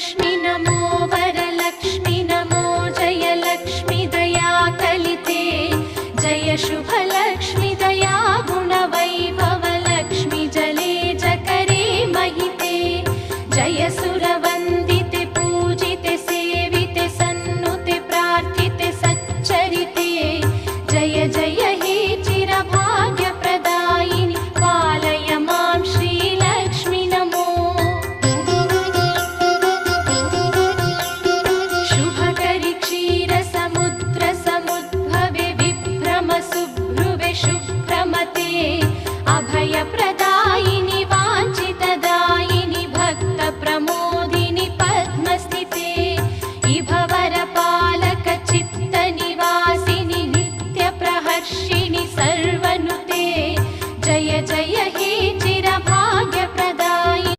लक्ष्मी नमो वरलक्ष्मी नमो जयलक्ष्मी दया कलिते जय शुभलक्ष्मी दया गुणवैभवलक्ष्मी जले जकरे महिते जय सुरव